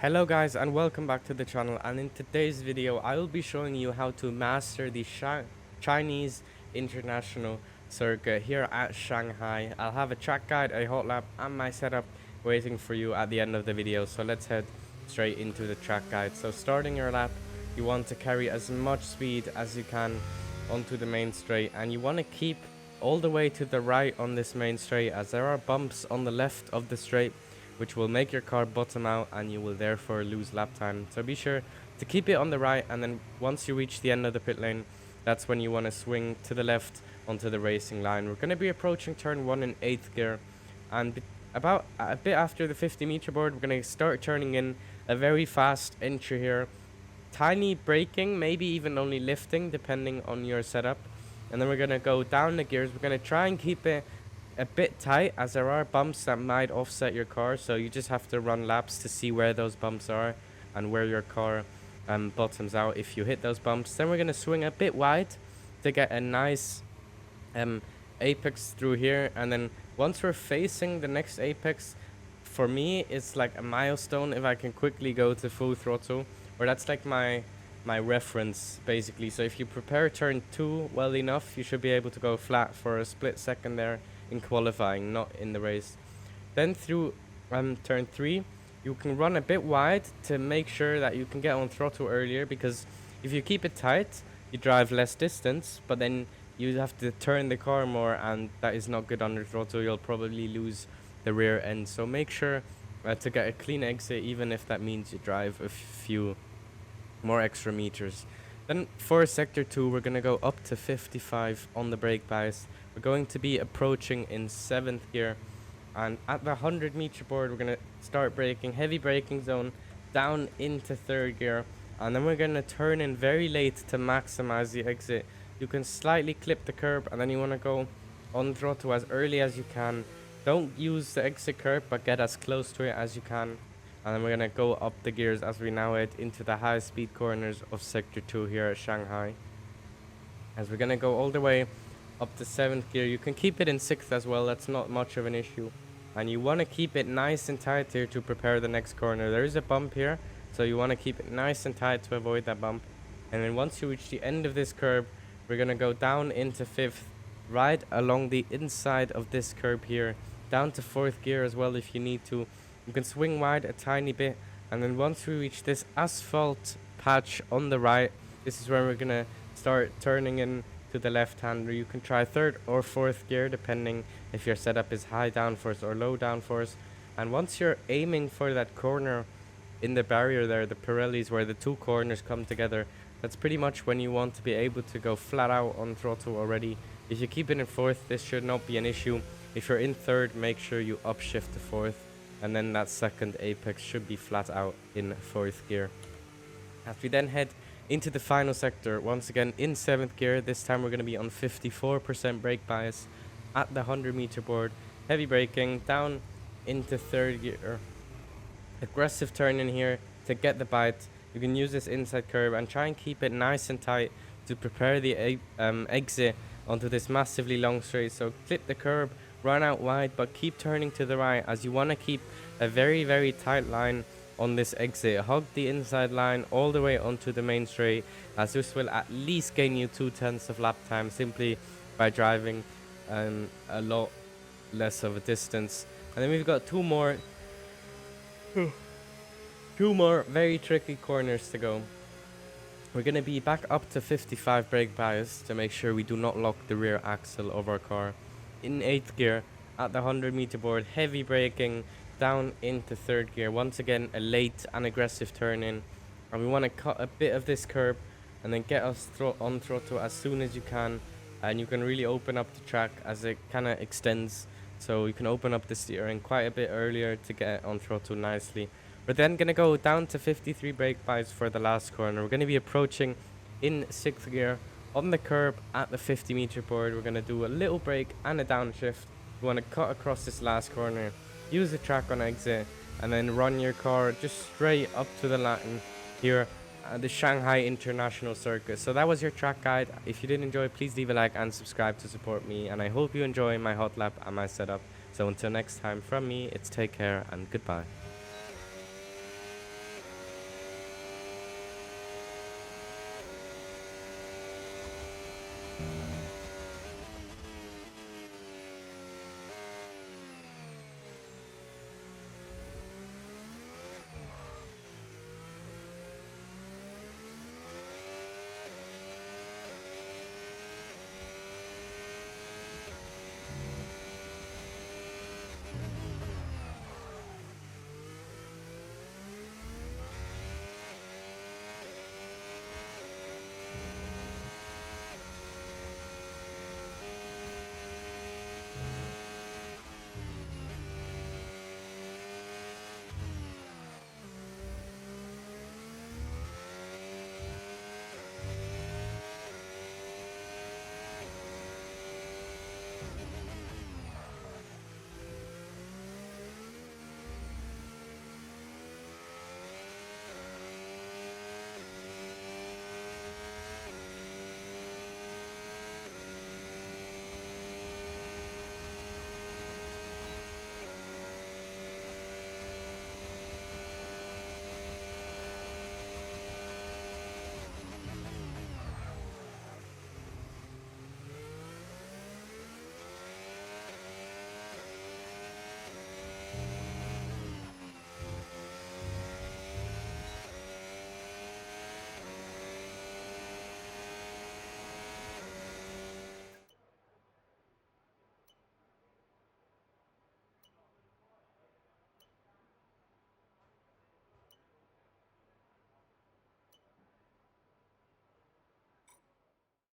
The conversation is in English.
Hello guys and welcome back to the channel, and in today's video I will be showing you how to master the Chinese international circuit here at Shanghai. I'll have a track guide, a hot lap and my setup waiting for you at the end of the video, so let's head straight into the track guide. So starting your lap, you want to carry as much speed as you can onto the main straight, and you want to keep all the way to the right on this main straight, as there are bumps on the left of the straight which will make your car bottom out and you will therefore lose lap time. So be sure to keep it on the right, and then once you reach the end of the pit lane, that's when you want to swing to the left onto the racing line. We're going to be approaching turn 1 in 8th gear, and about a bit after the 50-meter board we're going to start turning in a very fast entry here. Tiny braking, maybe even only lifting depending on your setup, and then we're going to go down the gears. We're going to try and keep it a bit tight, as there are bumps that might offset your car, so you just have to run laps to see where those bumps are and where your car bottoms out if you hit those bumps. Then we're going to swing a bit wide to get a nice apex through here, and then once we're facing the next apex, for me it's like a milestone if I can quickly go to full throttle, or that's like my reference basically. So if you prepare turn 2 well enough, you should be able to go flat for a split second there in qualifying, not in the race. Then through turn 3 you can run a bit wide to make sure that you can get on throttle earlier, because if you keep it tight you drive less distance, but then you have to turn the car more, and that is not good under throttle. You'll probably lose the rear end, so make sure to get a clean exit, even if that means you drive a few more extra meters. Then for sector 2 we're going to go up to 55 on the brake bias. We're going to be approaching in 7th gear, and at the 100-meter board we're going to start braking, heavy braking zone, down into 3rd gear, and then we're going to turn in very late to maximize the exit. You can slightly clip the curb, and then you want to go on throttle as early as you can. Don't use the exit curb, but get as close to it as you can. And then we're going to go up the gears as we now head into the high speed corners of sector 2 here at Shanghai, as we're going to go all the way up to 7th gear. You can keep it in 6th as well, that's not much of an issue, and you want to keep it nice and tight here to prepare the next corner. There is a bump here, so you want to keep it nice and tight to avoid that bump. And then once you reach the end of this curb, we're going to go down into 5th, right along the inside of this curb here, down to 4th gear as well if you need to. You can swing wide a tiny bit, and then once we reach this asphalt patch on the right, this is where we're going to start turning in to the left hander. You can try 3rd or 4th gear depending if your setup is high downforce or low downforce. And once you're aiming for that corner in the barrier there, the Pirellis, where the two corners come together, that's pretty much when you want to be able to go flat out on throttle already. If you keep it in 4th, this should not be an issue. If you're in 3rd, make sure you upshift to 4th, and then that second apex should be flat out in 4th gear. As we then head into the final sector, once again in 7th gear, this time we're going to be on 54% brake bias at the 100-meter board. Heavy braking, down into 3rd gear. Aggressive turn in here to get the bite. You can use this inside curve and try and keep it nice and tight to prepare the exit onto this massively long straight. So clip the curb, run out wide, but keep turning to the right, as you want to keep a very, very tight line on this exit. Hug the inside line all the way onto the main straight, as this will at least gain you 2/10 of lap time simply by driving a lot less of a distance. And then we've got two more very tricky corners to go. We're going to be back up to 55 brake bias to make sure we do not lock the rear axle of our car. In 8th gear at the 100-meter board, heavy braking, down into 3rd gear. Once again a late and aggressive turn in, and we want to cut a bit of this curb and then get us on throttle as soon as you can. And you can really open up the track as it kind of extends, so you can open up the steering quite a bit earlier to get on throttle nicely. We're then going to go down to 53 brake bias for the last corner. We're going to be approaching in 6th gear on the curb at the 50-meter board. We're going to do a little brake and a downshift. You want to cut across this last corner, use the track on exit, and then run your car just straight up to the line here at the Shanghai International Circuit. So that was your track guide. If you did enjoy, please leave a like and subscribe to support me, and I hope you enjoy my hot lap and my setup. So until next time, from me, it's take care and goodbye.